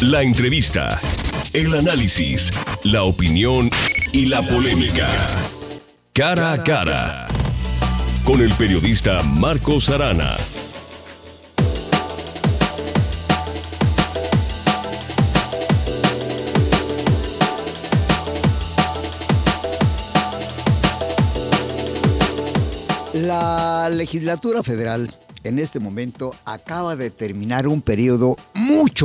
La entrevista, el análisis, la opinión y la polémica. Cara a cara. Con el periodista Marcos Arana. La legislatura federal en este momento acaba de terminar un periodo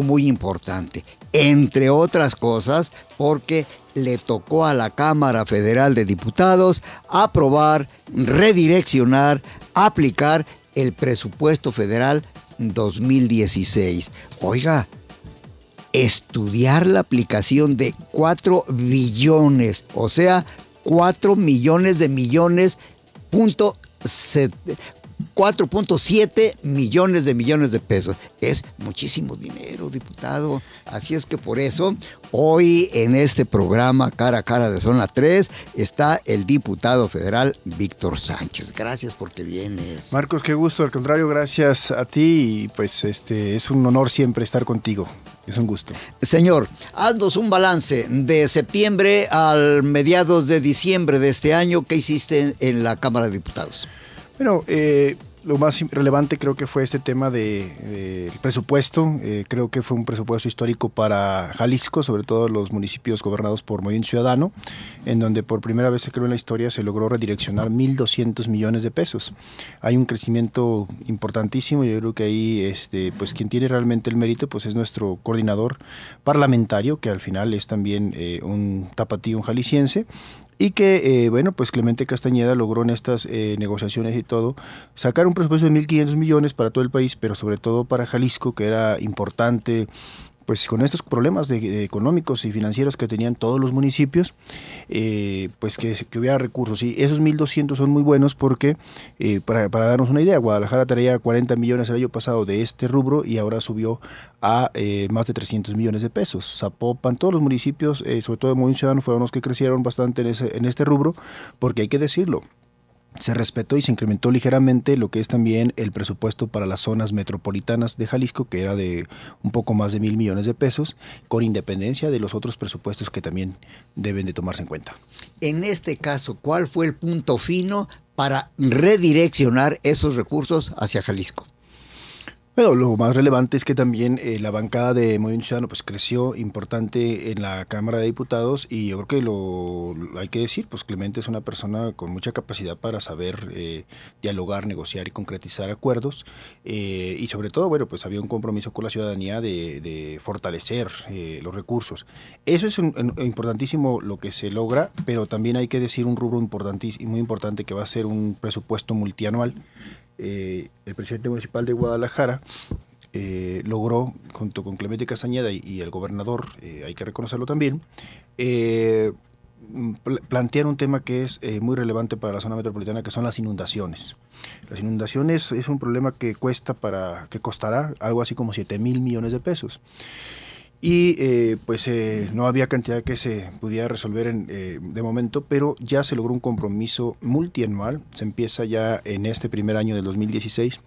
muy importante, entre otras cosas porque le tocó a la Cámara Federal de Diputados aprobar, redireccionar, aplicar el presupuesto federal 2016. Oiga, estudiar la aplicación de 4 billones, o sea, 4 millones de millones, 4.7 millones de pesos. Es muchísimo dinero, diputado. Así es que por eso, hoy en este programa Cara a Cara de Zona 3, está el diputado federal Víctor Sánchez. Gracias porque vienes. Marcos, qué gusto. Al contrario, gracias a ti. Y pues es un honor siempre estar contigo. Es un gusto. Señor, haznos un balance de septiembre al mediados de diciembre de este año. ¿Qué hiciste en la Cámara de Diputados? Bueno, lo más relevante creo que fue este tema del presupuesto. Creo que fue un presupuesto histórico para Jalisco, sobre todo los municipios gobernados por Movimiento Ciudadano, en donde por primera vez, creo, en la historia se logró redireccionar 1,200 millones de pesos. Hay un crecimiento importantísimo. Yo creo que ahí, pues quien tiene realmente el mérito, pues es nuestro coordinador parlamentario, que al final es también un tapatío, un jalisciense. Y que, pues Clemente Castañeda logró en estas negociaciones y todo, sacar un presupuesto de 1,500 millones para todo el país, pero sobre todo para Jalisco, que era importante, pues con estos problemas de económicos y financieros que tenían todos los municipios, pues que hubiera recursos. Y esos 1,200 son muy buenos porque, para darnos una idea, Guadalajara traía 40 millones el año pasado de este rubro y ahora subió a más de 300 millones de pesos. Zapopan, todos los municipios, sobre todo de Movimiento Ciudadano, fueron los que crecieron bastante en este rubro, porque hay que decirlo, se respetó y se incrementó ligeramente lo que es también el presupuesto para las zonas metropolitanas de Jalisco, que era de un poco más de 1,000 millones de pesos, con independencia de los otros presupuestos que también deben de tomarse en cuenta. En este caso, ¿cuál fue el punto fino para redireccionar esos recursos hacia Jalisco? Bueno, lo más relevante es que también la bancada de Movimiento Ciudadano pues creció importante en la Cámara de Diputados, y yo creo que lo hay que decir, pues Clemente es una persona con mucha capacidad para saber dialogar, negociar y concretizar acuerdos, y sobre todo, bueno, pues había un compromiso con la ciudadanía de fortalecer los recursos. Eso es importantísimo lo que se logra, pero también hay que decir un rubro importantísimo, muy importante, que va a ser un presupuesto multianual. El presidente municipal de Guadalajara logró, junto con Clemente Castañeda y el gobernador, hay que reconocerlo también, plantear un tema que es muy relevante para la zona metropolitana, que son las inundaciones. Las inundaciones es un problema que costará algo así como 7,000 millones de pesos. Y no había cantidad que se pudiera resolver de momento, pero ya se logró un compromiso multianual. Se empieza ya en este primer año del 2016,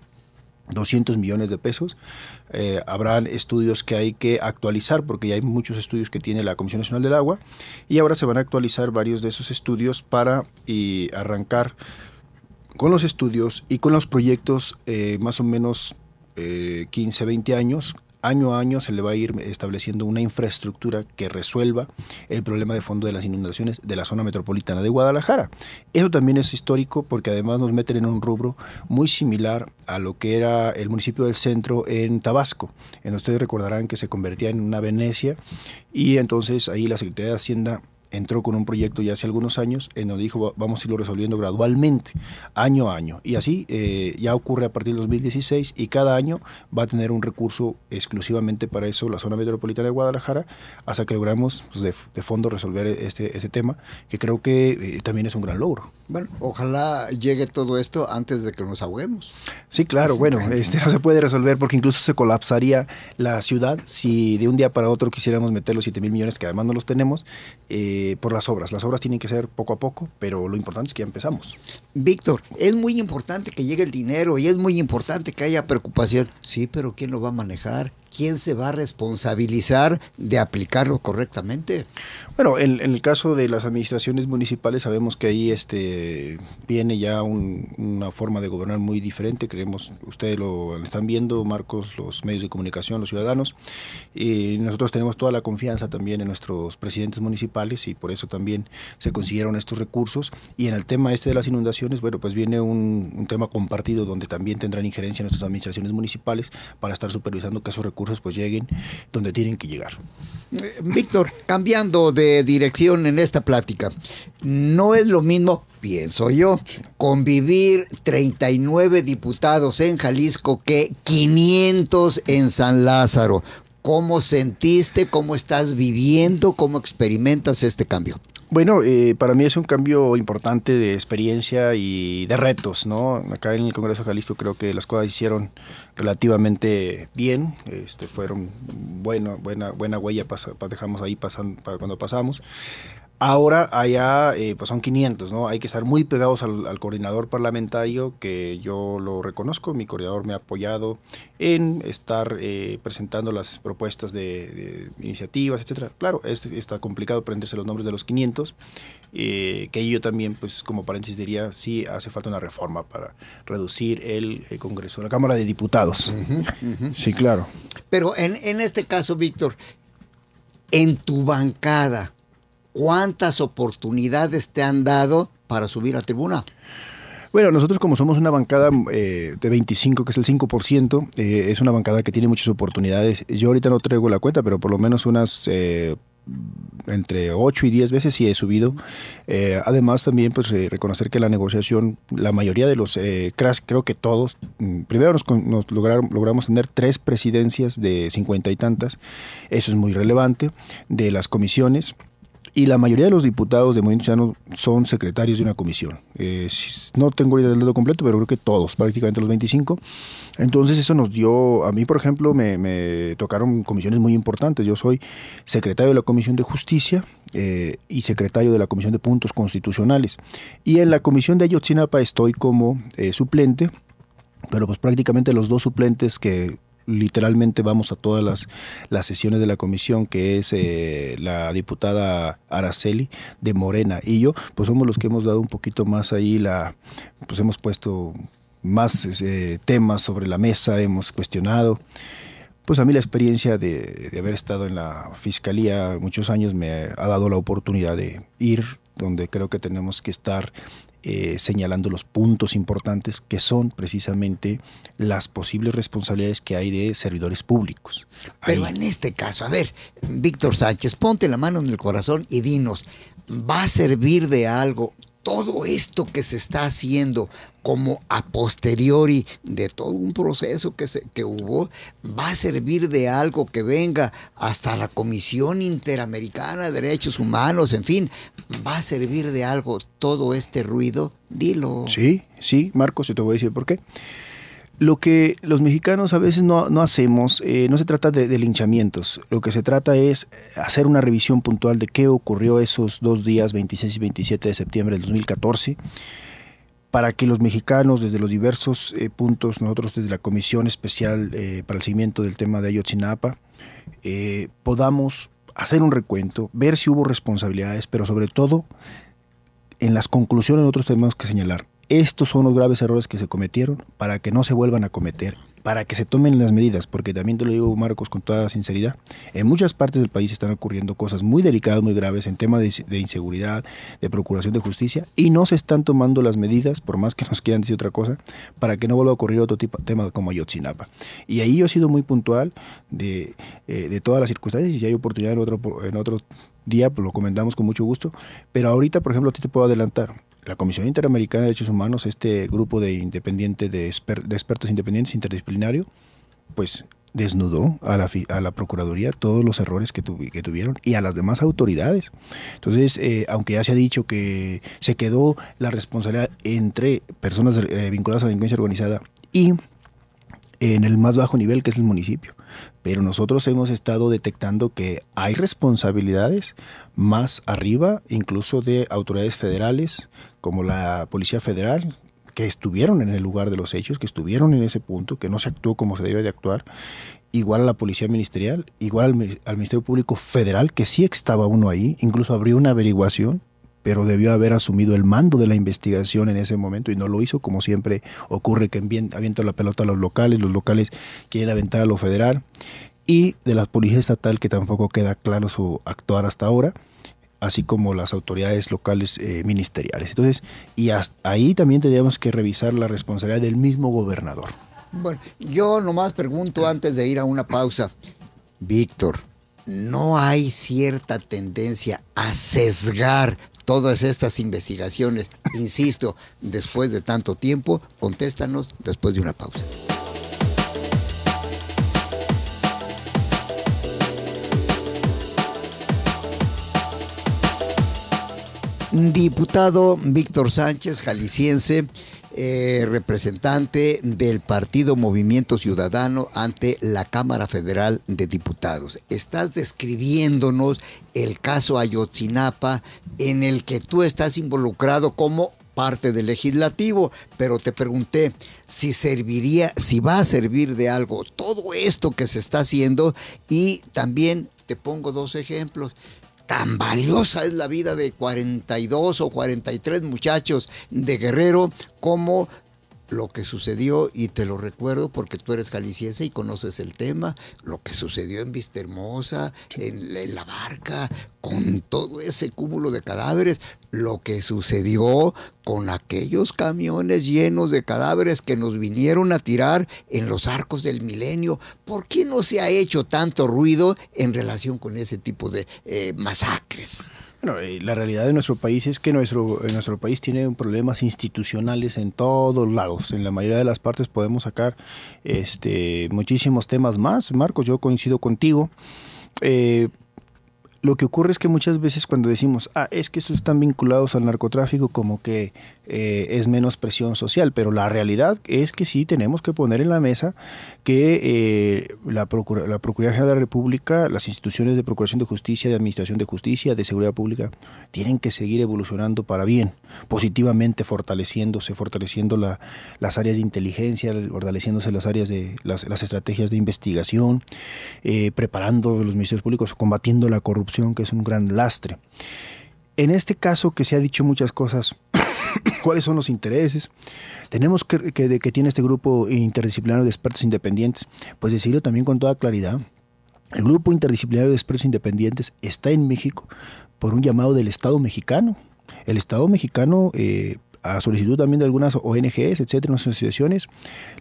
200 millones de pesos. Habrán estudios que hay que actualizar, porque ya hay muchos estudios que tiene la Comisión Nacional del Agua, y ahora se van a actualizar varios de esos estudios para arrancar con los estudios y con los proyectos más o menos 15, 20 años. Año a año se le va a ir estableciendo una infraestructura que resuelva el problema de fondo de las inundaciones de la zona metropolitana de Guadalajara. Eso también es histórico, porque además nos meten en un rubro muy similar a lo que era el municipio del Centro en Tabasco, en donde ustedes recordarán que se convertía en una Venecia, y entonces ahí la Secretaría de Hacienda entró con un proyecto ya hace algunos años en donde dijo vamos a irlo resolviendo gradualmente, año a año. Y así ya ocurre a partir del 2016, y cada año va a tener un recurso exclusivamente para eso la zona metropolitana de Guadalajara, hasta que logramos pues, de fondo resolver este tema, que creo que también es un gran logro. Bueno, ojalá llegue todo esto antes de que nos ahoguemos. Sí, claro, bueno, no se puede resolver porque incluso se colapsaría la ciudad si de un día para otro quisiéramos meter los 7,000 millones, que además no los tenemos, por las obras. Las obras tienen que ser poco a poco, pero lo importante es que ya empezamos. Víctor, es muy importante que llegue el dinero y es muy importante que haya preocupación. Sí, pero ¿quién lo va a manejar? ¿quién se va a responsabilizar de aplicarlo correctamente? Bueno, en el caso de las administraciones municipales sabemos que ahí viene ya una forma de gobernar muy diferente. Creemos, ustedes lo están viendo, Marcos, los medios de comunicación, los ciudadanos. Nosotros tenemos toda la confianza también en nuestros presidentes municipales y por eso también se consiguieron estos recursos. Y en el tema de las inundaciones, bueno, pues viene un tema compartido donde también tendrán injerencia nuestras administraciones municipales para estar supervisando que esos recursos pues lleguen donde tienen que llegar. Víctor, cambiando de dirección en esta plática, no es lo mismo, pienso yo, convivir 39 diputados en Jalisco que 500 en San Lázaro. ¿Cómo sentiste, cómo estás viviendo, cómo experimentas este cambio? Bueno, para mí es un cambio importante de experiencia y de retos, ¿no? Acá en el Congreso de Jalisco creo que las cosas hicieron relativamente bien, fueron buena huella dejamos ahí cuando pasamos. Ahora allá pues son 500, ¿no? Hay que estar muy pegados al coordinador parlamentario, que yo lo reconozco, mi coordinador me ha apoyado en estar presentando las propuestas de iniciativas, etcétera. Claro, está complicado aprenderse los nombres de los 500, que yo también, pues como paréntesis diría, sí hace falta una reforma para reducir el Congreso, la Cámara de Diputados. Sí, claro. Pero en este caso, Víctor, en tu bancada, ¿cuántas oportunidades te han dado para subir a tribuna? Bueno, nosotros como somos una bancada de 25, que es el 5%, es una bancada que tiene muchas oportunidades. Yo ahorita no traigo la cuenta, pero por lo menos unas entre 8 y 10 veces sí he subido. Además también pues reconocer que la negociación, la mayoría de los creo que todos, primero logramos tener 3 presidencias de 50 y tantas, eso es muy relevante, de las comisiones. Y la mayoría de los diputados de Movimiento Ciudadano son secretarios de una comisión. No tengo ahorita el dato completo, pero creo que todos, prácticamente los 25. Entonces eso nos dio, a mí por ejemplo, me tocaron comisiones muy importantes. Yo soy secretario de la Comisión de Justicia y secretario de la Comisión de Puntos Constitucionales. Y en la Comisión de Ayotzinapa estoy como suplente, pero pues prácticamente los 2 suplentes que literalmente vamos a todas las sesiones de la comisión, que es la diputada Araceli de Morena y yo, pues somos los que hemos dado un poquito más ahí, pues hemos puesto más temas sobre la mesa, hemos cuestionado. Pues a mí la experiencia de haber estado en la Fiscalía muchos años me ha dado la oportunidad de ir donde creo que tenemos que estar señalando los puntos importantes que son precisamente las posibles responsabilidades que hay de servidores públicos. Pero en este caso, a ver, Víctor Sánchez, ponte la mano en el corazón y dinos, ¿va a servir de algo todo esto que se está haciendo como a posteriori de todo un proceso que hubo? ¿Va a servir de algo que venga hasta la Comisión Interamericana de Derechos Humanos? En fin, ¿va a servir de algo todo este ruido? Dilo. Sí, Marcos, yo te voy a decir por qué. Lo que los mexicanos a veces no hacemos, no se trata de linchamientos, lo que se trata es hacer una revisión puntual de qué ocurrió esos 2 días, 26 y 27 de septiembre del 2014, para que los mexicanos desde los diversos puntos, nosotros desde la Comisión Especial para el Seguimiento del tema de Ayotzinapa, podamos hacer un recuento, ver si hubo responsabilidades, pero sobre todo en las conclusiones nosotros tenemos que señalar: estos son los graves errores que se cometieron para que no se vuelvan a cometer, para que se tomen las medidas, porque también te lo digo, Marcos, con toda sinceridad, en muchas partes del país están ocurriendo cosas muy delicadas, muy graves en temas de inseguridad, de procuración de justicia, y no se están tomando las medidas, por más que nos quieran decir otra cosa, para que no vuelva a ocurrir otro tema como Ayotzinapa. Y ahí yo he sido muy puntual de todas las circunstancias, y si hay oportunidad en otro día, pues lo comentamos con mucho gusto, pero ahorita, por ejemplo, a ti te puedo adelantar. La Comisión Interamericana de Derechos Humanos, este grupo de expertos independientes interdisciplinario, pues desnudó a la Procuraduría todos los errores que tuvieron y a las demás autoridades. Entonces, aunque ya se ha dicho que se quedó la responsabilidad entre personas vinculadas a la delincuencia organizada y en el más bajo nivel, que es el municipio, pero nosotros hemos estado detectando que hay responsabilidades más arriba, incluso de autoridades federales como la Policía Federal, que estuvieron en el lugar de los hechos, que estuvieron en ese punto, que no se actuó como se debe de actuar, igual a la Policía Ministerial, igual al Ministerio Público Federal, que sí estaba uno ahí, incluso abrió una averiguación, pero debió haber asumido el mando de la investigación en ese momento y no lo hizo, como siempre ocurre, que avienta la pelota a los locales quieren aventar a lo federal, y de la Policía Estatal, que tampoco queda claro su actuar hasta ahora, así como las autoridades locales ministeriales. Entonces, ahí también tendríamos que revisar la responsabilidad del mismo gobernador. Bueno, yo nomás pregunto antes de ir a una pausa, Víctor, ¿no hay cierta tendencia a sesgar todas estas investigaciones? Insisto, después de tanto tiempo, contéstanos después de una pausa. Diputado Víctor Sánchez, jalisciense, representante del partido Movimiento Ciudadano ante la Cámara Federal de Diputados. Estás describiendo el caso Ayotzinapa, en el que tú estás involucrado como parte del legislativo, pero te pregunté si va a servir de algo todo esto que se está haciendo, y también te pongo 2 ejemplos. Tan valiosa es la vida de 42 o 43 muchachos de Guerrero como lo que sucedió, y te lo recuerdo porque tú eres jalisciense y conoces el tema, lo que sucedió en Vistahermosa, en La Barca, con todo ese cúmulo de cadáveres, lo que sucedió con aquellos camiones llenos de cadáveres que nos vinieron a tirar en los Arcos del Milenio. ¿Por qué no se ha hecho tanto ruido en relación con ese tipo de masacres? Bueno, la realidad de nuestro país es que nuestro país tiene problemas institucionales en todos lados. En la mayoría de las partes podemos sacar muchísimos temas más. Marcos, yo coincido contigo. Lo que ocurre es que muchas veces cuando decimos, es que estos están vinculados al narcotráfico, como que es menos presión social, pero la realidad es que sí tenemos que poner en la mesa que la Procuraduría General de la República, las instituciones de Procuración de Justicia, de Administración de Justicia, de Seguridad Pública, tienen que seguir evolucionando para bien, positivamente fortaleciendo las áreas de inteligencia, fortaleciéndose las áreas de las estrategias de investigación, preparando los ministerios públicos, combatiendo la corrupción, que es un gran lastre. En este caso, que se ha dicho muchas cosas, ¿cuáles son los intereses? Tenemos que tiene este grupo interdisciplinario de expertos independientes, pues decirlo también con toda claridad. El grupo interdisciplinario de expertos independientes está en México por un llamado del Estado mexicano. El Estado mexicano, a solicitud también de algunas ONGs, etcétera, unas asociaciones,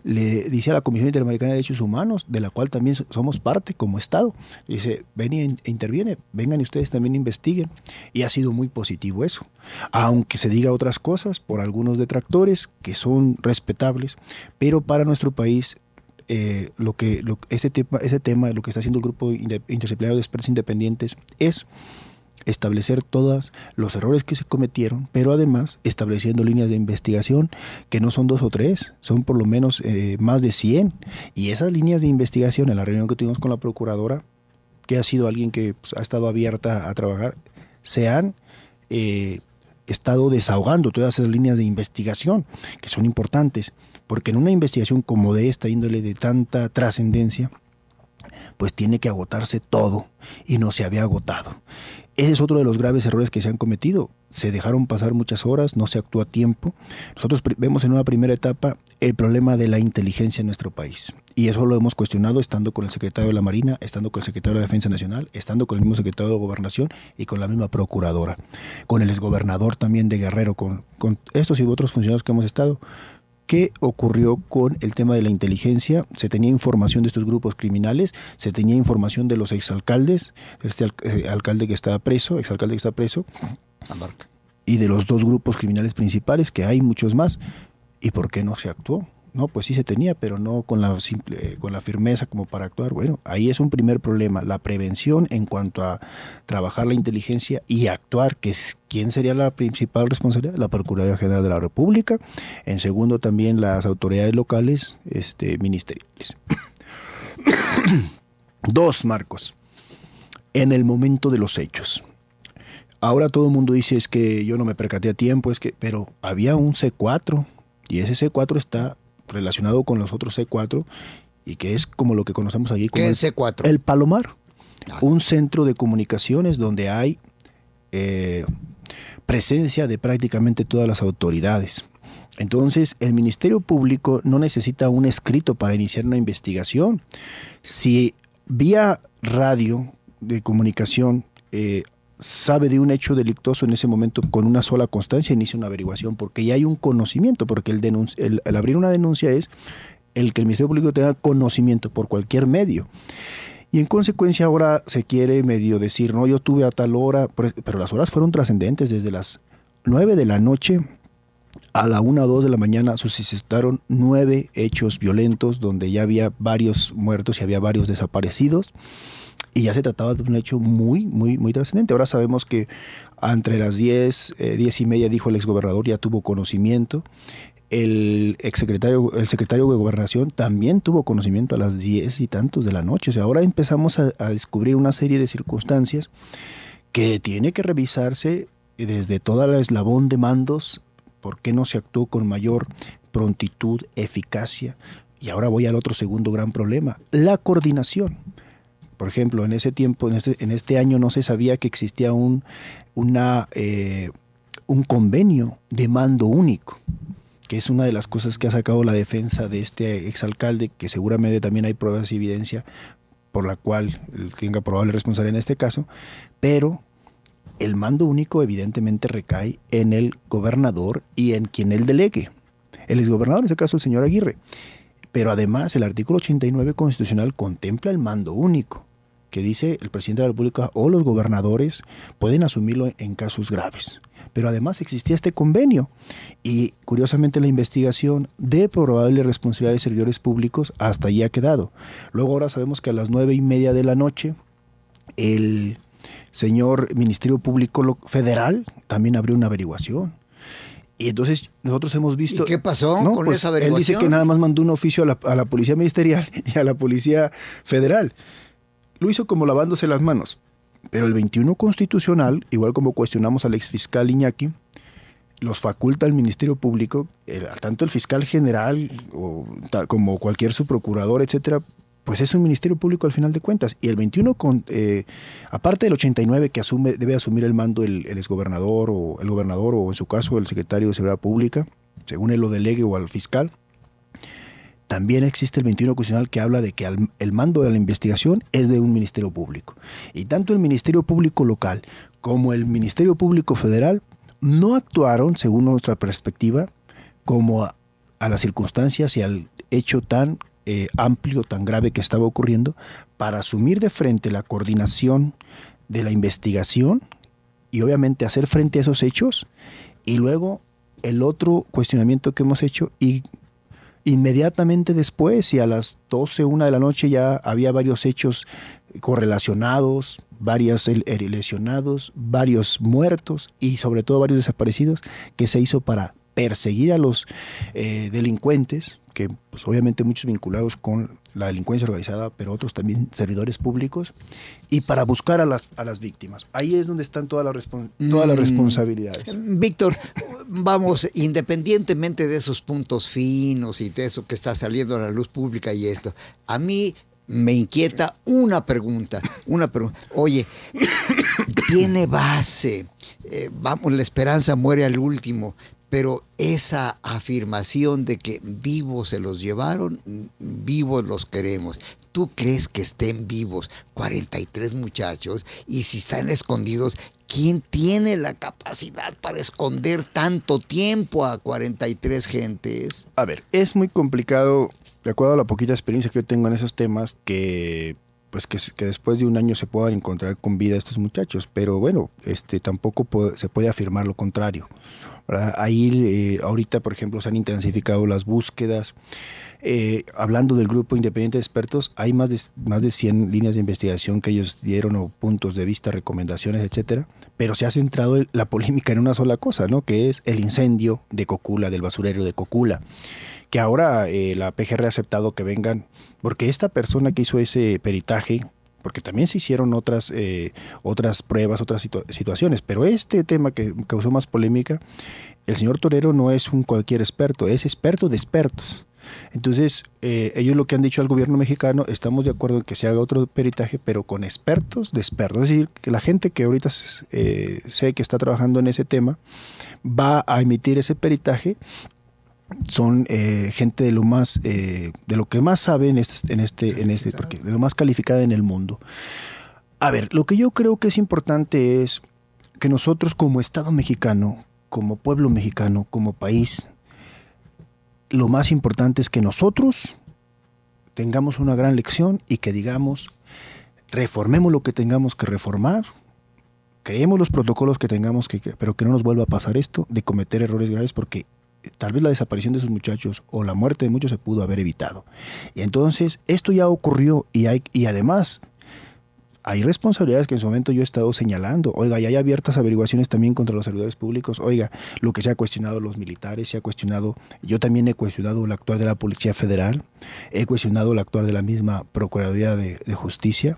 le dice a la Comisión Interamericana de Derechos Humanos, de la cual también somos parte como Estado, dice, ven e interviene, vengan y ustedes también investiguen, y ha sido muy positivo eso, aunque se diga otras cosas por algunos detractores que son respetables, pero para nuestro país ese tema, lo que está haciendo el grupo interdisciplinario de expertos independientes es establecer todos los errores que se cometieron, pero además estableciendo líneas de investigación que no son 2 o 3, son por lo menos más de 100. Y esas líneas de investigación, en la reunión que tuvimos con la procuradora, que ha sido alguien que ha estado abierta a trabajar, se han estado desahogando todas esas líneas de investigación, que son importantes, porque en una investigación como de esta índole, de tanta trascendencia, pues tiene que agotarse todo, y no se había agotado. Ese es otro de los graves errores que se han cometido. Se dejaron pasar muchas horas, no se actuó a tiempo. Nosotros vemos en una primera etapa el problema de la inteligencia en nuestro país. Y eso lo hemos cuestionado estando con el secretario de la Marina, estando con el secretario de la Defensa Nacional, estando con el mismo secretario de Gobernación y con la misma procuradora. Con el exgobernador también de Guerrero, con estos y otros funcionarios que hemos estado. ¿Qué ocurrió con el tema de la inteligencia? Se tenía información de estos grupos criminales, se tenía información de los exalcaldes, exalcalde que está preso, y de los 2 grupos criminales principales, que hay muchos más. ¿Y por qué no se actuó? No, pues sí se tenía, pero no con la firmeza como para actuar. Bueno, ahí es un primer problema, la prevención en cuanto a trabajar la inteligencia y actuar, que es quién sería la principal responsabilidad, la Procuraduría General de la República. En segundo, también las autoridades locales, ministeriales. 2, Marcos, en el momento de los hechos. Ahora todo el mundo dice, es que yo no me percaté a tiempo, pero había un C4, y ese C4 está relacionado con los otros C4, y que es como lo que conocemos aquí como ¿Qué es C4? el Palomar, un centro de comunicaciones donde hay presencia de prácticamente todas las autoridades. Entonces, el Ministerio Público no necesita un escrito para iniciar una investigación. Si vía radio de comunicación sabe de un hecho delictuoso en ese momento, con una sola constancia inicia una averiguación, porque ya hay un conocimiento, porque el abrir una denuncia es el que el Ministerio Público tenga conocimiento por cualquier medio. Y en consecuencia ahora se quiere medio decir, no, yo tuve a tal hora, pero las horas fueron trascendentes, desde las 9 de la noche a la 1 o 2 de la mañana suscitaron 9 hechos violentos donde ya había varios muertos y había varios desaparecidos. Y ya se trataba de un hecho muy, muy, muy trascendente. Ahora sabemos que entre las 10 y media, dijo el exgobernador, ya tuvo conocimiento. El secretario de Gobernación también tuvo conocimiento a las 10 y tantos de la noche. O sea, ahora empezamos a descubrir una serie de circunstancias que tiene que revisarse desde todo el eslabón de mandos. ¿Por qué no se actuó con mayor prontitud, eficacia? Y ahora voy al otro segundo gran problema, la coordinación. Por ejemplo, en ese tiempo, en este año no se sabía que existía un convenio de mando único, que es una de las cosas que ha sacado la defensa de este exalcalde, que seguramente también hay pruebas y evidencia por la cual tenga probable responsabilidad en este caso, pero el mando único evidentemente recae en el gobernador y en quien él delegue. El exgobernador, en este caso el señor Aguirre. Pero además el artículo 89 constitucional contempla el mando único, que dice el presidente de la República o los gobernadores pueden asumirlo en casos graves. Pero además existía este convenio y curiosamente la investigación de probable responsabilidad de servidores públicos hasta allí ha quedado. Luego ahora sabemos que a las 9:30 de la noche el señor Ministerio Público Federal también abrió una averiguación. Y entonces nosotros hemos visto... ¿Y qué pasó con esa averiguación? Él dice que nada más mandó un oficio a la Policía Ministerial y a la Policía Federal. Lo hizo como lavándose las manos. Pero el 21 constitucional, igual como cuestionamos al exfiscal Iñaki, los faculta el Ministerio Público, tanto el fiscal general como cualquier subprocurador, etcétera, pues es un Ministerio Público al final de cuentas. Y el 21, aparte del 89 que debe asumir el mando el exgobernador o el gobernador o en su caso el secretario de Seguridad Pública, según él lo delegue o al fiscal, también existe el 21 constitucional que habla de que el mando de la investigación es de un Ministerio Público. Y tanto el Ministerio Público local como el Ministerio Público federal no actuaron, según nuestra perspectiva, como a las circunstancias y al hecho tan amplio, tan grave que estaba ocurriendo, para asumir de frente la coordinación de la investigación y obviamente hacer frente a esos hechos. Y luego el otro cuestionamiento que hemos hecho, y inmediatamente después, y a las 12, 1 de la noche ya había varios hechos correlacionados, varios lesionados, varios muertos y sobre todo varios desaparecidos, que se hizo para perseguir a los delincuentes, que pues, obviamente muchos vinculados con la delincuencia organizada, pero otros también servidores públicos, y para buscar a las víctimas. Ahí es donde están todas las responsabilidades. Víctor, vamos, independientemente de esos puntos finos y de eso que está saliendo a la luz pública y esto, a mí me inquieta una pregunta. Oye, tiene base, vamos, la esperanza muere al último, pero esa afirmación de que vivos se los llevaron, vivos los queremos. ¿Tú crees que estén vivos 43 muchachos? Y si están escondidos, ¿quién tiene la capacidad para esconder tanto tiempo a 43 gentes? A ver, es muy complicado, de acuerdo a la poquita experiencia que yo tengo en esos temas, que después de un año se puedan encontrar con vida estos muchachos, pero bueno, tampoco se puede afirmar lo contrario, ¿verdad? Ahí ahorita, por ejemplo, se han intensificado las búsquedas. Hablando del grupo independiente de expertos, hay más de 100 líneas de investigación que ellos dieron, o puntos de vista, recomendaciones, etcétera, pero se ha centrado la polémica en una sola cosa, ¿no? Que es el incendio de Cocula, del basurero de Cocula, que ahora la PGR ha aceptado que vengan, porque esta persona que hizo ese peritaje, porque también se hicieron otras pruebas, otras situaciones, pero este tema que causó más polémica, el señor Torero no es un cualquier experto, es experto de expertos. Entonces, ellos lo que han dicho al gobierno mexicano, estamos de acuerdo en que se haga otro peritaje, pero con expertos de expertos. Es decir, que la gente que ahorita sé que está trabajando en ese tema va a emitir ese peritaje. Son gente de lo que más sabe porque de lo más calificada en el mundo. A ver, lo que yo creo que es importante es que nosotros como Estado mexicano, como pueblo mexicano, como país, lo más importante es que nosotros tengamos una gran lección y que digamos, reformemos lo que tengamos que reformar, creemos los protocolos que tengamos que, pero que no nos vuelva a pasar esto de cometer errores graves, porque tal vez la desaparición de esos muchachos o la muerte de muchos se pudo haber evitado. Y entonces esto ya ocurrió y además hay responsabilidades que en su momento yo he estado señalando. Oiga, y hay abiertas averiguaciones también contra los servidores públicos. Oiga, lo que se ha cuestionado los militares, se ha cuestionado, yo también he cuestionado el actuar de la Policía Federal, he cuestionado el actuar de la misma Procuraduría de Justicia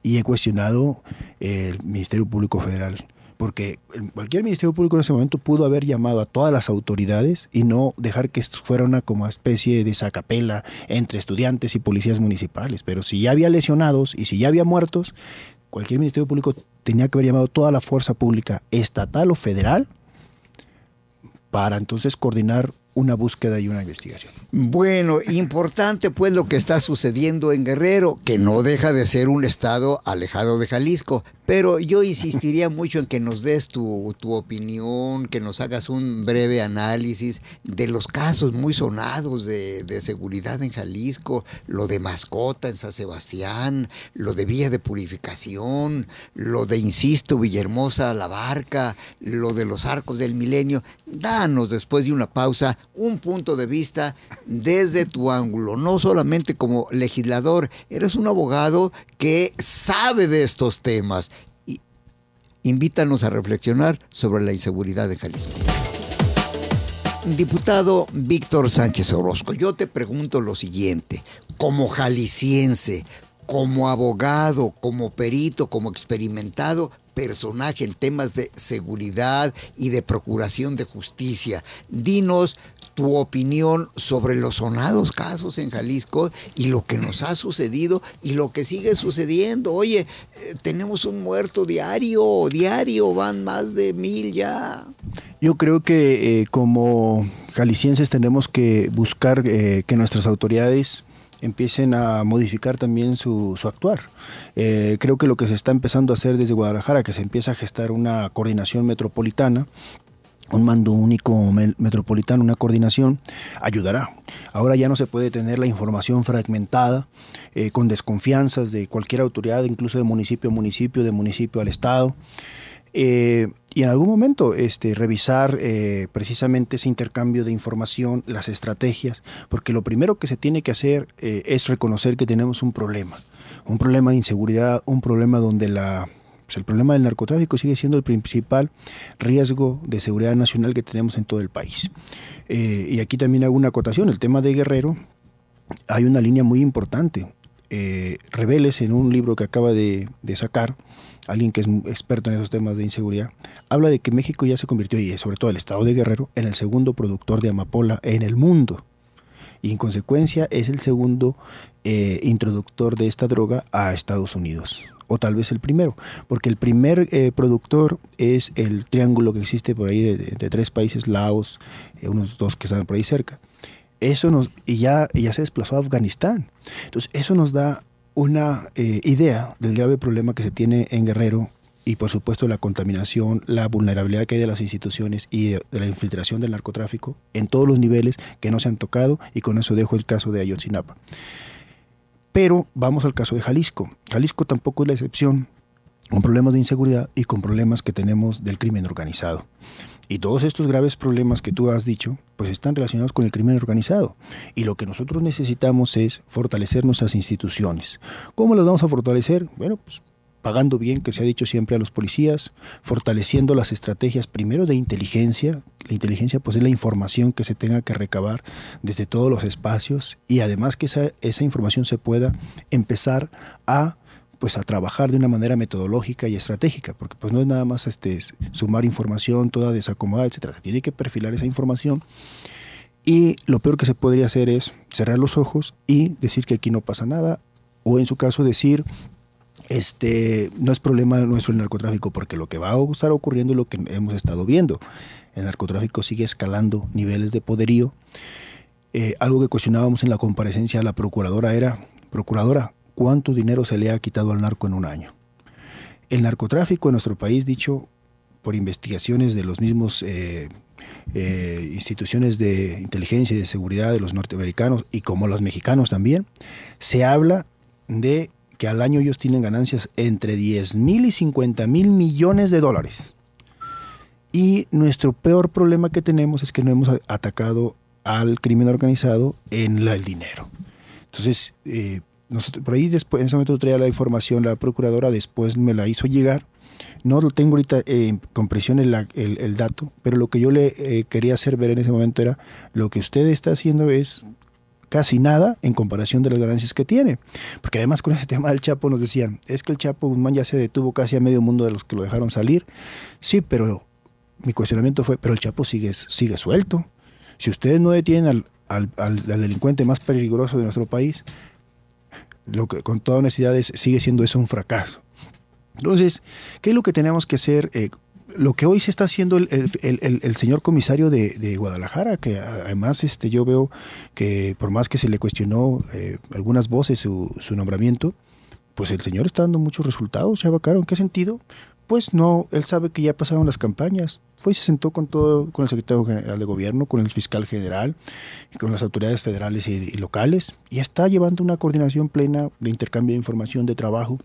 y he cuestionado el Ministerio Público Federal. Porque cualquier Ministerio Público en ese momento pudo haber llamado a todas las autoridades y no dejar que esto fuera una como especie de sacapela entre estudiantes y policías municipales. Pero si ya había lesionados y si ya había muertos, cualquier Ministerio Público tenía que haber llamado a toda la fuerza pública, estatal o federal, para entonces coordinar una búsqueda y una investigación. Bueno, importante pues lo que está sucediendo en Guerrero, que no deja de ser un estado alejado de Jalisco, pero yo insistiría mucho en que nos des tu opinión, que nos hagas un breve análisis de los casos muy sonados de seguridad en Jalisco, lo de Mascota en San Sebastián, lo de Villa de Purificación, lo de, insisto, Villahermosa, La Barca, lo de los Arcos del Milenio. Danos, después de una pausa, un punto de vista desde tu ángulo, no solamente como legislador, eres un abogado que sabe de estos temas. Y invítanos a reflexionar sobre la inseguridad de Jalisco. Diputado Víctor Sánchez Orozco, yo te pregunto lo siguiente, como jalisciense, como abogado, como perito, como experimentado personaje en temas de seguridad y de procuración de justicia, dinos tu opinión sobre los sonados casos en Jalisco y lo que nos ha sucedido y lo que sigue sucediendo. Oye, tenemos un muerto diario, van más de 1,000 ya. Yo creo que como jaliscienses tenemos que buscar que nuestras autoridades empiecen a modificar también su actuar. Creo que lo que se está empezando a hacer desde Guadalajara, que se empieza a gestar una coordinación metropolitana, un mando único metropolitano, una coordinación, ayudará. Ahora ya no se puede tener la información fragmentada, con desconfianzas de cualquier autoridad, incluso de municipio a municipio, de municipio al estado. Y en algún momento revisar precisamente ese intercambio de información, las estrategias, porque lo primero que se tiene que hacer es reconocer que tenemos un problema de inseguridad, un problema donde el problema del narcotráfico sigue siendo el principal riesgo de seguridad nacional que tenemos en todo el país. Y aquí también hago una acotación, el tema de Guerrero, hay una línea muy importante. Reveles, en un libro que acaba de sacar, alguien que es experto en esos temas de inseguridad, habla de que México ya se convirtió, y sobre todo el estado de Guerrero, en el segundo productor de amapola en el mundo. Y en consecuencia es el segundo introductor de esta droga a Estados Unidos. O tal vez el primero, porque el primer productor es el triángulo que existe por ahí de 3 países, Laos, unos 2 que están por ahí cerca. Y ya se desplazó a Afganistán. Entonces eso nos da una idea del grave problema que se tiene en Guerrero y por supuesto la contaminación, la vulnerabilidad que hay de las instituciones y de la infiltración del narcotráfico en todos los niveles que no se han tocado, y con eso dejo el caso de Ayotzinapa. Pero vamos al caso de Jalisco. Jalisco tampoco es la excepción, con problemas de inseguridad y con problemas que tenemos del crimen organizado. Y todos estos graves problemas que tú has dicho, pues están relacionados con el crimen organizado. Y lo que nosotros necesitamos es fortalecer nuestras instituciones. ¿Cómo las vamos a fortalecer? Bueno, pues pagando bien, que se ha dicho siempre, a los policías, fortaleciendo las estrategias primero de inteligencia. La inteligencia pues es la información que se tenga que recabar desde todos los espacios, y además que esa información se pueda empezar a trabajar de una manera metodológica y estratégica, porque pues no es nada más sumar información toda desacomodada, etcétera. Se tiene que perfilar esa información Y lo peor que se podría hacer es cerrar los ojos y decir que aquí no pasa nada, o en su caso decir, no es problema nuestro el narcotráfico, porque lo que va a estar ocurriendo es lo que hemos estado viendo. El narcotráfico sigue escalando niveles de poderío. Algo que cuestionábamos en la comparecencia a la procuradora era, procuradora, ¿cuánto dinero se le ha quitado al narco en un año? El narcotráfico en nuestro país, dicho por investigaciones de los mismos instituciones de inteligencia y de seguridad de los norteamericanos y como los mexicanos también, se habla de que al año ellos tienen ganancias entre 10,000 y 50,000 millones de dólares. Y nuestro peor problema que tenemos es que no hemos atacado al crimen organizado en el dinero. Entonces, nosotros, por ahí después, en ese momento traía la información, la procuradora después me la hizo llegar. No lo tengo ahorita con presión el dato, pero lo que yo le quería hacer ver en ese momento era lo que usted está haciendo es casi nada en comparación de las ganancias que tiene. Porque además con ese tema del Chapo nos decían, es que el Chapo Guzmán ya se detuvo casi a medio mundo de los que lo dejaron salir. Sí, pero mi cuestionamiento fue, pero el Chapo sigue suelto. Si ustedes no detienen al delincuente más peligroso de nuestro país, lo que con toda honestidad sigue siendo eso un fracaso. Entonces, ¿qué es lo que tenemos que hacer? Lo que hoy se está haciendo el señor comisario de Guadalajara, que además yo veo que por más que se le cuestionó algunas voces su nombramiento, pues el señor está dando muchos resultados, Chava Caro. ¿En qué sentido? Pues no, él sabe que ya pasaron las campañas. Fue y se sentó con el secretario general de gobierno, con el fiscal general, con las autoridades federales y locales, y está llevando una coordinación plena de intercambio de información, de trabajo,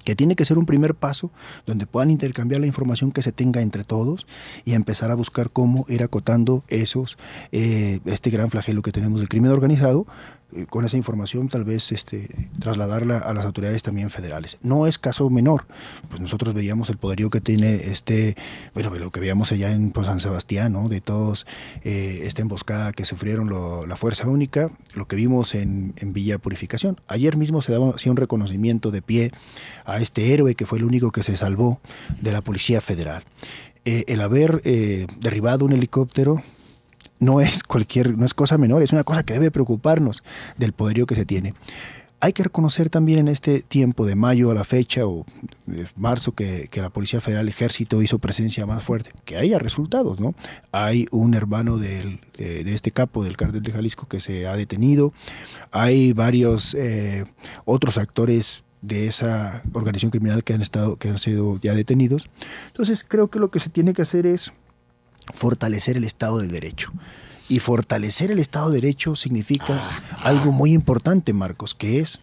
que tiene que ser un primer paso donde puedan intercambiar la información que se tenga entre todos y empezar a buscar cómo ir acotando este gran flagelo que tenemos del crimen organizado. Con esa información tal vez trasladarla a las autoridades también federales. No es caso menor, pues nosotros veíamos el poderío que tiene lo que veíamos allá en San Sebastián, ¿no? De todos, esta emboscada que sufrieron la Fuerza Única, lo que vimos en Villa Purificación. Ayer mismo se hacía un reconocimiento de pie a este héroe que fue el único que se salvó de la Policía Federal. El haber derribado un helicóptero no es cosa menor, es una cosa que debe preocuparnos del poderío que se tiene. Hay que reconocer también en este tiempo de mayo a la fecha o de marzo que la Policía Federal, Ejército hizo presencia más fuerte, que haya resultados, ¿no? Hay un hermano de este capo del Cártel de Jalisco que se ha detenido, hay varios otros actores de esa organización criminal que han sido ya detenidos. Entonces creo que lo que se tiene que hacer es fortalecer el Estado de Derecho. Y fortalecer el Estado de Derecho significa algo muy importante, Marcos, que es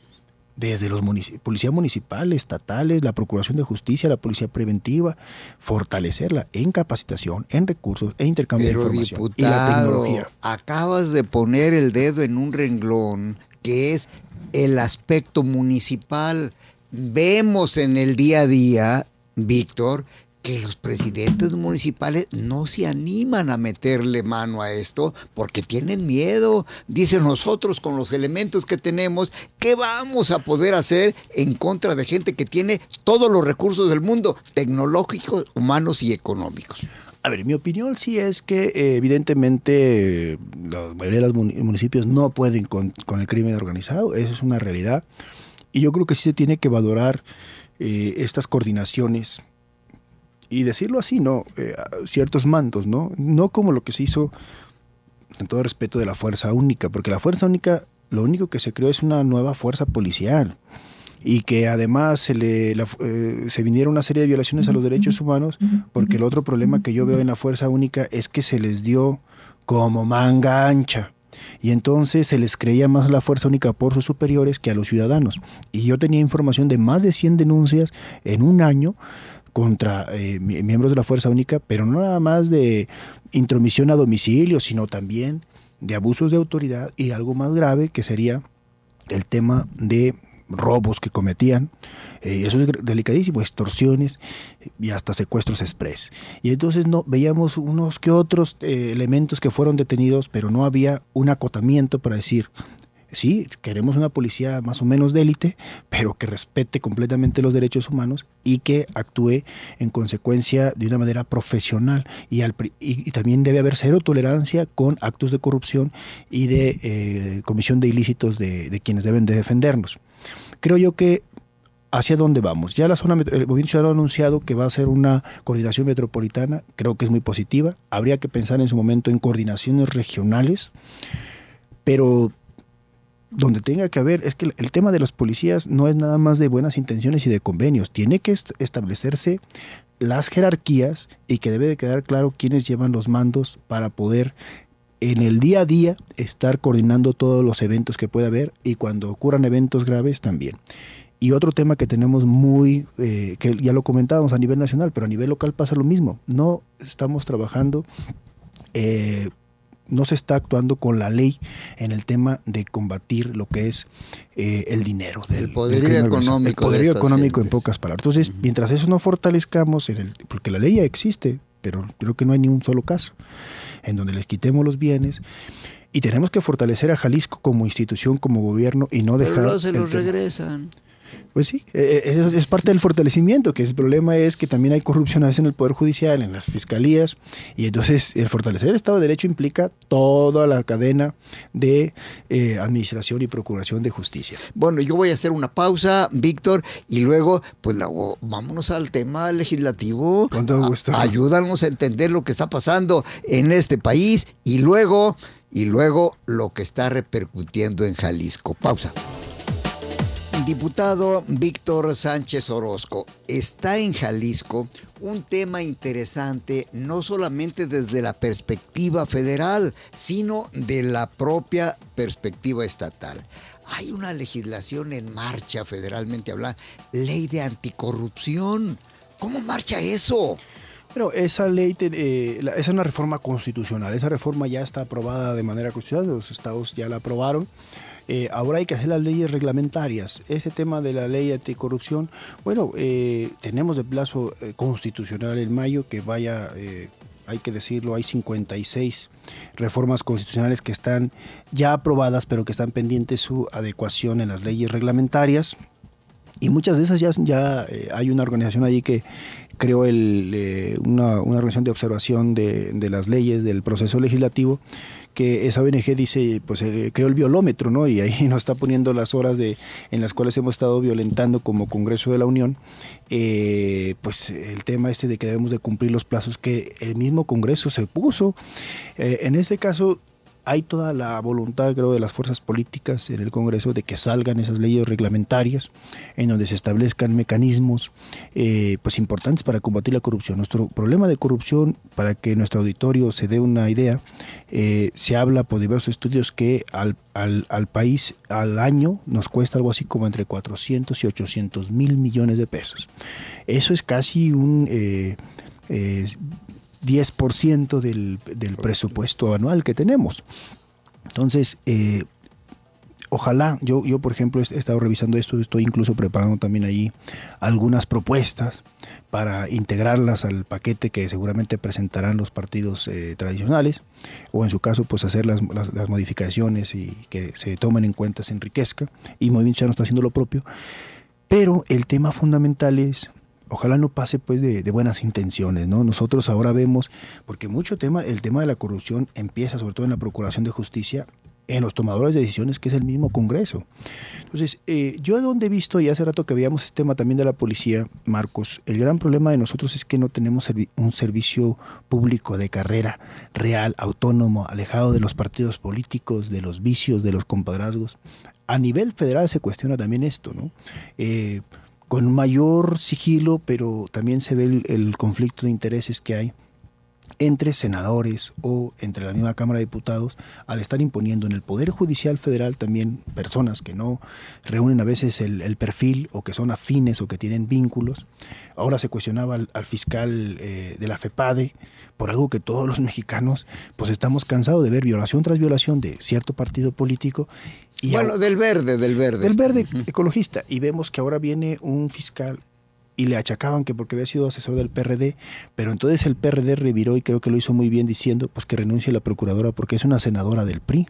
desde los policía municipal, estatales, la Procuración de Justicia, la Policía Preventiva, fortalecerla en capacitación, en recursos, en intercambio de información. Diputado, y la tecnología. Acabas de poner el dedo en un renglón que es el aspecto municipal. Vemos en el día a día, Víctor, que los presidentes municipales no se animan a meterle mano a esto porque tienen miedo. Dicen, nosotros con los elementos que tenemos, ¿qué vamos a poder hacer en contra de gente que tiene todos los recursos del mundo, tecnológicos, humanos y económicos? A ver, mi opinión sí es que evidentemente la mayoría de los municipios no pueden con el crimen organizado, eso es una realidad. Y yo creo que sí se tiene que valorar estas coordinaciones y decirlo así, ¿no? Ciertos mandos, ¿no? No como lo que se hizo, en todo respeto, de la Fuerza Única, porque la Fuerza Única, lo único que se creó es una nueva fuerza policial y que además se vinieron una serie de violaciones a los derechos humanos, porque el otro problema que yo veo en la Fuerza Única es que se les dio como manga ancha. Y entonces se les creía más a la Fuerza Única por sus superiores que a los ciudadanos. Y yo tenía información de más de 100 denuncias en un año contra miembros de la Fuerza Única, pero no nada más de intromisión a domicilio, sino también de abusos de autoridad y algo más grave que sería el tema de robos que cometían, eso es delicadísimo, extorsiones y hasta secuestros express. Y entonces veíamos unos que otros elementos que fueron detenidos, pero no había un acotamiento para decir, Sí, queremos una policía más o menos de élite, pero que respete completamente los derechos humanos y que actúe en consecuencia de una manera profesional. Y también debe haber cero tolerancia con actos de corrupción y de comisión de ilícitos de quienes deben de defendernos. Creo yo que hacia dónde vamos. Ya el Movimiento Ciudadano ha anunciado que va a ser una coordinación metropolitana, creo que es muy positiva. Habría que pensar en su momento en coordinaciones regionales, pero donde tenga que haber, es que el tema de los policías no es nada más de buenas intenciones y de convenios, tiene que establecerse las jerarquías y que debe de quedar claro quiénes llevan los mandos para poder en el día a día estar coordinando todos los eventos que pueda haber y cuando ocurran eventos graves también. Y otro tema que tenemos que ya lo comentábamos a nivel nacional, pero a nivel local pasa lo mismo, no estamos trabajando no se está actuando con la ley en el tema de combatir lo que es el dinero. El poderío económico. El poderío económico en pocas palabras. Entonces, mientras eso no fortalezcamos, porque la ley ya existe, pero creo que no hay ni un solo caso en donde les quitemos los bienes. Y tenemos que fortalecer a Jalisco como institución, como gobierno y no dejar... Pero se los regresan. Pues sí, eso es parte del fortalecimiento, que el problema es que también hay corrupción a veces en el Poder Judicial, en las fiscalías, y entonces el fortalecer el Estado de Derecho implica toda la cadena de administración y procuración de justicia. Bueno, yo voy a hacer una pausa, Víctor, y luego, pues vámonos al tema legislativo. Con todo gusto. Ayúdanos a entender lo que está pasando en este país y luego lo que está repercutiendo en Jalisco. Pausa. Diputado Víctor Sánchez Orozco, está en Jalisco un tema interesante, no solamente desde la perspectiva federal, sino de la propia perspectiva estatal. Hay una legislación en marcha, federalmente hablando, ley de anticorrupción. ¿Cómo marcha eso? Pero esa ley es una reforma constitucional. Esa reforma ya está aprobada de manera constitucional, los estados ya la aprobaron. Ahora hay que hacer las leyes reglamentarias. Ese tema de la ley anticorrupción, bueno, tenemos de plazo constitucional en mayo que hay que decirlo, hay 56 reformas constitucionales que están ya aprobadas, pero que están pendientes su adecuación en las leyes reglamentarias. Y muchas de esas ya hay una organización allí que creó una organización de observación de las leyes, del proceso legislativo, que esa ONG dice, pues creó el violómetro, ¿no? Y ahí nos está poniendo las horas en las cuales hemos estado violentando como Congreso de la Unión, pues el tema de que debemos de cumplir los plazos que el mismo Congreso se puso. En este caso, hay toda la voluntad, creo, de las fuerzas políticas en el Congreso de que salgan esas leyes reglamentarias en donde se establezcan mecanismos pues importantes para combatir la corrupción. Nuestro problema de corrupción, para que nuestro auditorio se dé una idea, se habla por diversos estudios que al país al año nos cuesta algo así como entre 400 y 800 mil millones de pesos. Eso es casi un 10% del presupuesto anual que tenemos. Entonces, ojalá, yo por ejemplo he estado revisando esto, estoy incluso preparando también ahí algunas propuestas para integrarlas al paquete que seguramente presentarán los partidos tradicionales, o en su caso pues hacer las modificaciones y que se tomen en cuenta, se enriquezca, y Movimiento Ciudadano está haciendo lo propio, pero el tema fundamental es, ojalá no pase pues de buenas intenciones, ¿no? Nosotros ahora vemos, porque el tema de la corrupción empieza sobre todo en la Procuración de Justicia, en los tomadores de decisiones, que es el mismo Congreso. Entonces, yo de donde he visto, y hace rato que veíamos este tema también de la policía, Marcos, el gran problema de nosotros es que no tenemos un servicio público de carrera real, autónomo, alejado de los partidos políticos, de los vicios, de los compadrazgos. A nivel federal se cuestiona también esto, ¿no? Con mayor sigilo, pero también se ve el conflicto de intereses que hay entre senadores o entre la misma Cámara de Diputados al estar imponiendo en el Poder Judicial Federal también personas que no reúnen a veces el perfil o que son afines o que tienen vínculos. Ahora se cuestionaba al fiscal de la FEPADE por algo que todos los mexicanos pues estamos cansados de ver, violación tras violación de cierto partido político. Y bueno, del verde. Del verde ecologista. Y vemos que ahora viene un fiscal y le achacaban que porque había sido asesor del PRD, pero entonces el PRD reviró y creo que lo hizo muy bien diciendo pues que renuncie a la procuradora porque es una senadora del PRI.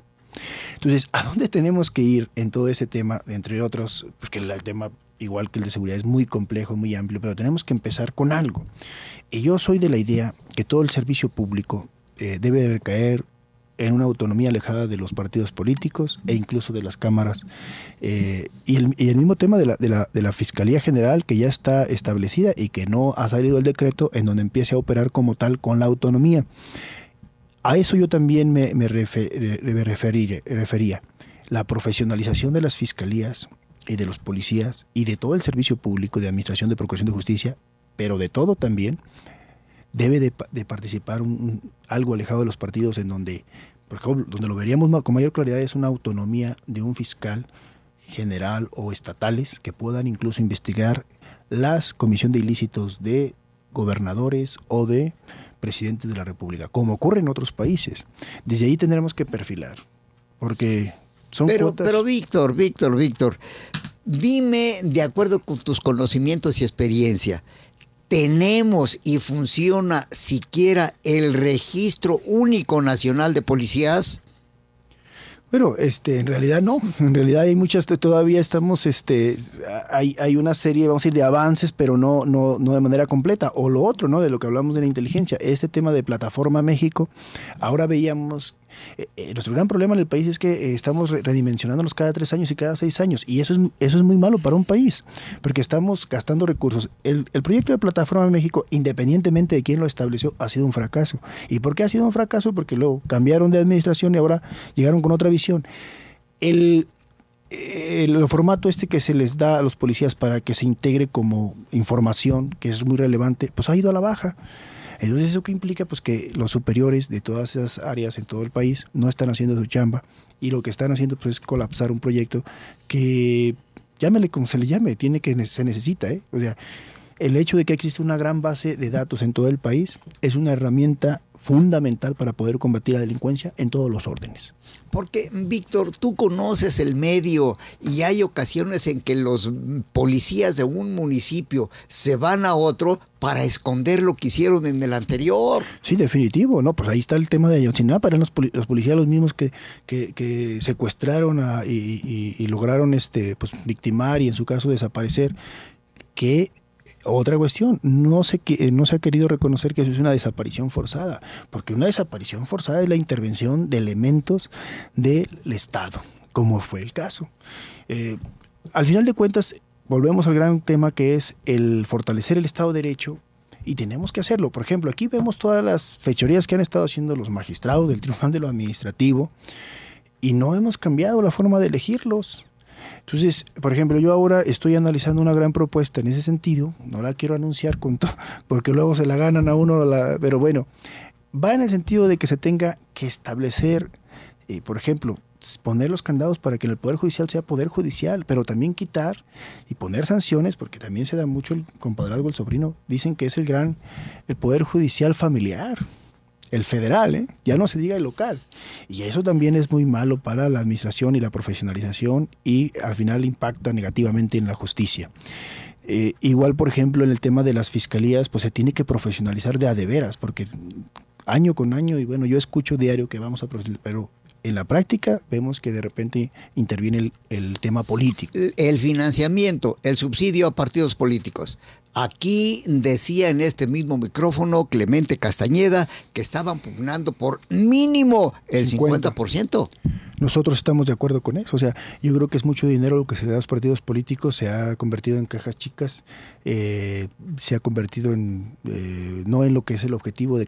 Entonces, ¿a dónde tenemos que ir en todo ese tema? Entre otros, porque el tema, igual que el de seguridad, es muy complejo, muy amplio, pero tenemos que empezar con algo. Y yo soy de la idea que todo el servicio público debe recaer en una autonomía alejada de los partidos políticos e incluso de las cámaras. Y el mismo tema de la Fiscalía General, que ya está establecida y que no ha salido el decreto en donde empiece a operar como tal con la autonomía. A eso yo también me refería. La profesionalización de las fiscalías y de los policías y de todo el servicio público de administración de procuración de justicia, pero de todo también, debe de participar algo alejado de los partidos, en donde, por ejemplo, donde lo veríamos con mayor claridad es una autonomía de un fiscal general o estatales que puedan incluso investigar las comisión de ilícitos de gobernadores o de presidentes de la República, como ocurre en otros países. Desde ahí tendremos que perfilar, porque son cuotas. Pero Víctor, dime, de acuerdo con tus conocimientos y experiencia, ¿tenemos y funciona siquiera el Registro Único Nacional de Policías? Bueno, en realidad no. En realidad hay muchas, todavía estamos, hay una serie, vamos a decir, de avances, pero no de manera completa. O lo otro, ¿no? De lo que hablamos de la inteligencia, este tema de Plataforma México. Ahora veíamos, nuestro gran problema en el país es que estamos redimensionándonos cada 3 años y cada 6 años. Y eso es muy malo para un país, porque estamos gastando recursos. El proyecto de Plataforma México, independientemente de quién lo estableció, ha sido un fracaso. ¿Y por qué ha sido un fracaso? Porque luego cambiaron de administración y ahora llegaron con otra visión. El formato que se les da a los policías para que se integre como información, que es muy relevante, pues ha ido a la baja. Entonces, ¿eso qué implica? Pues que los superiores de todas esas áreas en todo el país no están haciendo su chamba, y lo que están haciendo pues es colapsar un proyecto que, llámele como se le llame, se necesita, O sea, el hecho de que existe una gran base de datos en todo el país es una herramienta fundamental para poder combatir la delincuencia en todos los órdenes. Porque, Víctor, tú conoces el medio y hay ocasiones en que los policías de un municipio se van a otro para esconder lo que hicieron en el anterior. Sí, definitivo, ¿no? Pues ahí está el tema de Ayotzinapa, eran los policías los mismos que secuestraron y lograron pues victimar y en su caso desaparecer. Que otra cuestión, no se ha querido reconocer que eso es una desaparición forzada, porque una desaparición forzada es la intervención de elementos del Estado, como fue el caso. Al final de cuentas, volvemos al gran tema, que es el fortalecer el Estado de Derecho, y tenemos que hacerlo. Por ejemplo, aquí vemos todas las fechorías que han estado haciendo los magistrados del Tribunal de lo Administrativo, y no hemos cambiado la forma de elegirlos. Entonces, por ejemplo, yo ahora estoy analizando una gran propuesta en ese sentido, no la quiero anunciar porque luego se la ganan a uno, pero bueno, va en el sentido de que se tenga que establecer, por ejemplo, poner los candados para que en el Poder Judicial sea Poder Judicial, pero también quitar y poner sanciones, porque también se da mucho el compadrazgo, el sobrino, dicen que es el Poder Judicial familiar. El federal, ya no se diga el local. Y eso también es muy malo para la administración y la profesionalización, y al final impacta negativamente en la justicia. Igual, por ejemplo, en el tema de las fiscalías, pues se tiene que profesionalizar de a de veras, porque año con año, y bueno, yo escucho diario que vamos a profesionalizar, pero en la práctica vemos que de repente interviene el tema político. El financiamiento, el subsidio a partidos políticos. Aquí decía en este mismo micrófono Clemente Castañeda que estaban pugnando por mínimo el 50%. Nosotros estamos de acuerdo con eso. O sea, yo creo que es mucho dinero lo que se da a los partidos políticos, se ha convertido en cajas chicas, se ha convertido en no en lo que es el objetivo de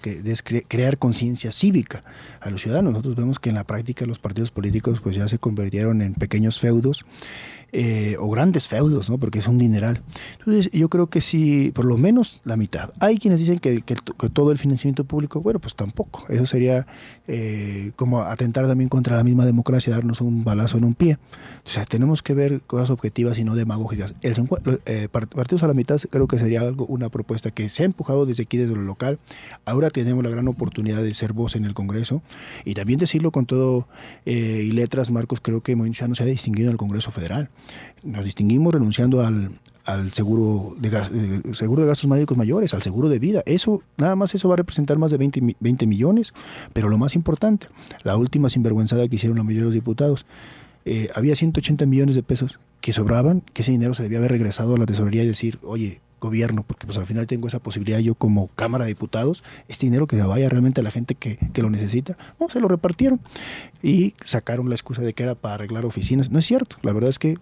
crear conciencia cívica a los ciudadanos. Nosotros vemos que en la práctica los partidos políticos pues ya se convirtieron en pequeños feudos, o grandes feudos, ¿no? Porque es un dineral. Entonces yo creo que sí, por lo menos la mitad. Hay quienes dicen que todo el financiamiento público, bueno, pues tampoco. Eso sería como atentar también contra la misma democracia, darnos un balazo en un pie. O sea, tenemos que ver cosas objetivas y no demagógicas. Partidos a la mitad creo que sería una propuesta que se ha empujado desde aquí, desde lo local. Ahora tenemos la gran oportunidad de ser voz en el Congreso, y también decirlo con todo y letras, Marcos, creo que Moincha no se ha distinguido en el Congreso Federal. Nos distinguimos renunciando al seguro de gastos médicos mayores, al seguro de vida. Eso, nada más eso va a representar más de 20 millones, pero lo más importante, la última sinvergüenzada que hicieron la mayoría de los diputados, había 180 millones de pesos que sobraban, que ese dinero se debía haber regresado a la tesorería y decir, oye, gobierno, porque pues al final tengo esa posibilidad yo como Cámara de Diputados, este dinero que se vaya realmente a la gente que lo necesita. No, se lo repartieron y sacaron la excusa de que era para arreglar oficinas. No es cierto, la verdad es que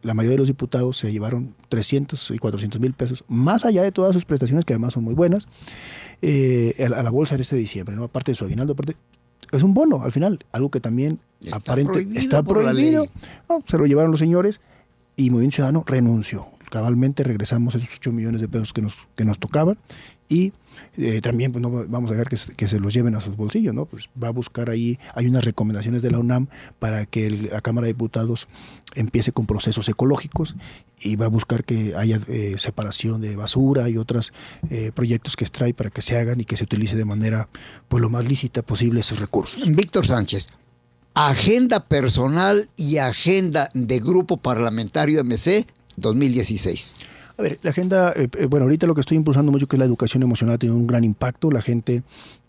la mayoría de los diputados se llevaron 300 y 400 mil pesos, más allá de todas sus prestaciones, que además son muy buenas, a la bolsa en este diciembre, ¿no? Aparte de su aguinaldo, aparte, es un bono al final, algo que también está prohibido. No, se lo llevaron los señores y Movimiento Ciudadano renunció. Cabalmente regresamos esos 8 millones de pesos que nos tocaban y también pues, no vamos a dejar que se los lleven a sus bolsillos, ¿no? Pues va a buscar ahí, hay unas recomendaciones de la UNAM para que la Cámara de Diputados empiece con procesos ecológicos y va a buscar que haya separación de basura y otros proyectos que extrae para que se hagan y que se utilice de manera pues lo más lícita posible esos recursos. Víctor Sánchez, agenda personal y agenda de grupo parlamentario MC 2016. A ver, la agenda, bueno, ahorita lo que estoy impulsando mucho que es la educación emocional, tiene un gran impacto. La gente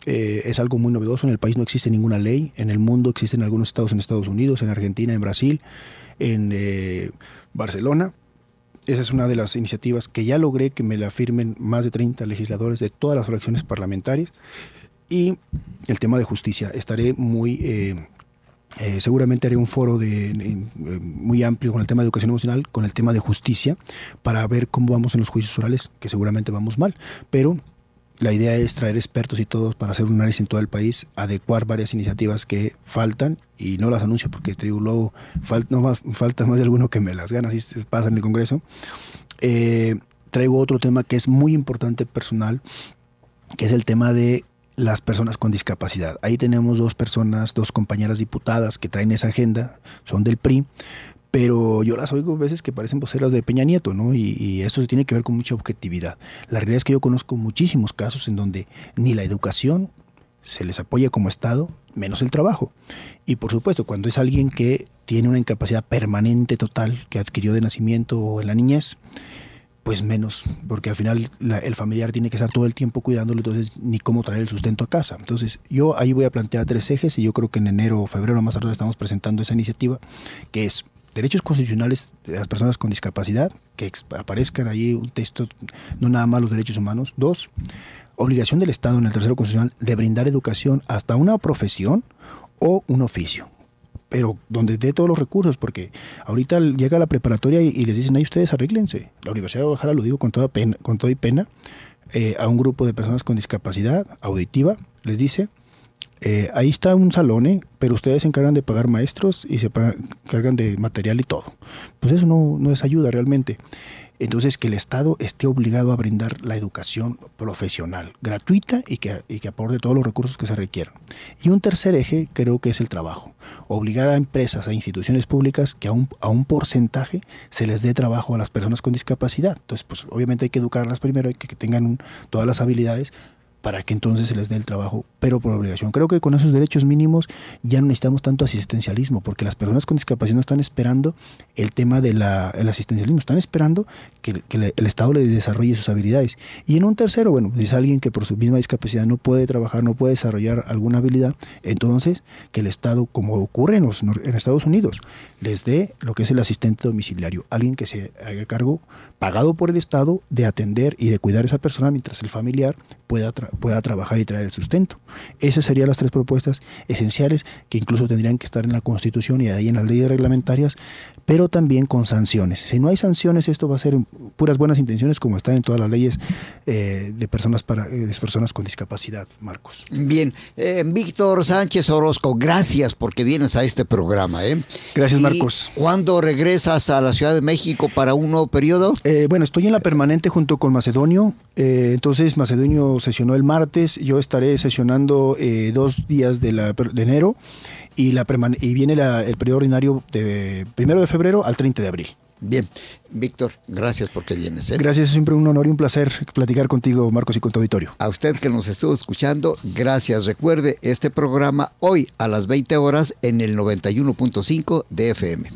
es algo muy novedoso. En el país no existe ninguna ley. En el mundo existen algunos estados en Estados Unidos, en Argentina, en Brasil, en Barcelona. Esa es una de las iniciativas que ya logré que me la firmen más de 30 legisladores de todas las fracciones parlamentarias. Y el tema de justicia. Estaré muy... seguramente haré un foro muy amplio con el tema de educación emocional, con el tema de justicia, para ver cómo vamos en los juicios orales, que seguramente vamos mal, pero la idea es traer expertos y todos para hacer un análisis en todo el país, adecuar varias iniciativas que faltan, y no las anuncio porque te digo, luego falta más de alguno que me las gana, así se pasa en el Congreso. Traigo otro tema que es muy importante personal, que es el tema de las personas con discapacidad. Ahí tenemos dos compañeras diputadas que traen esa agenda, son del PRI, pero yo las oigo a veces que parecen voceras de Peña Nieto, ¿no? Y esto tiene que ver con mucha objetividad. La realidad es que yo conozco muchísimos casos en donde ni la educación se les apoya como Estado, menos el trabajo. Y por supuesto, cuando es alguien que tiene una incapacidad permanente total, que adquirió de nacimiento o en la niñez, pues menos, porque al final el familiar tiene que estar todo el tiempo cuidándolo, entonces ni cómo traer el sustento a casa. Entonces yo ahí voy a plantear 3 ejes y yo creo que en enero o febrero más tarde estamos presentando esa iniciativa, que es derechos constitucionales de las personas con discapacidad, que aparezcan ahí un texto, no nada más los derechos humanos. 2, obligación del Estado en el tercero constitucional de brindar educación hasta una profesión o un oficio, pero donde dé todos los recursos, porque ahorita llega a la preparatoria y les dicen, ahí ustedes arréglense. La Universidad de Guadalajara, lo digo con toda y pena, a un grupo de personas con discapacidad auditiva, les dice, ahí está un salón, pero ustedes se encargan de pagar maestros y se encargan de material y todo. Pues eso no es ayuda realmente. Entonces, que el Estado esté obligado a brindar la educación profesional, gratuita y que aporte todos los recursos que se requieran. Y un tercer eje creo que es el trabajo. Obligar a empresas, a instituciones públicas que a un porcentaje se les dé trabajo a las personas con discapacidad. Entonces, pues obviamente hay que educarlas primero, hay que tengan todas las habilidades para que entonces se les dé el trabajo, pero por obligación. Creo que con esos derechos mínimos ya no necesitamos tanto asistencialismo, porque las personas con discapacidad no están esperando el tema del asistencialismo, están esperando que el Estado les desarrolle sus habilidades. Y en un tercero, bueno, si es alguien que por su misma discapacidad no puede trabajar, no puede desarrollar alguna habilidad, entonces que el Estado, como ocurre en Estados Unidos, les dé lo que es el asistente domiciliario, alguien que se haga cargo, pagado por el Estado, de atender y de cuidar a esa persona mientras el familiar pueda trabajar y traer el sustento. Esas serían las 3 propuestas esenciales que incluso tendrían que estar en la Constitución y de ahí en las leyes reglamentarias, pero también con sanciones. Si no hay sanciones, esto va a ser puras buenas intenciones como están en todas las leyes de personas con discapacidad, Marcos. Bien, Víctor Sánchez Orozco, gracias porque vienes a este programa. Gracias, Marcos. ¿Cuándo regresas a la Ciudad de México para un nuevo periodo? Bueno, estoy en la permanente junto con Macedonio. Entonces Macedonio sesionó el martes, yo estaré sesionando 2 días de enero y viene el periodo ordinario de 1 de febrero al 30 de abril. Bien, Víctor, gracias porque vienes. Gracias, es siempre un honor y un placer platicar contigo, Marcos, y con tu auditorio. A usted que nos estuvo escuchando, gracias. Recuerde, este programa hoy a las 20 horas en el 91.5 de FM.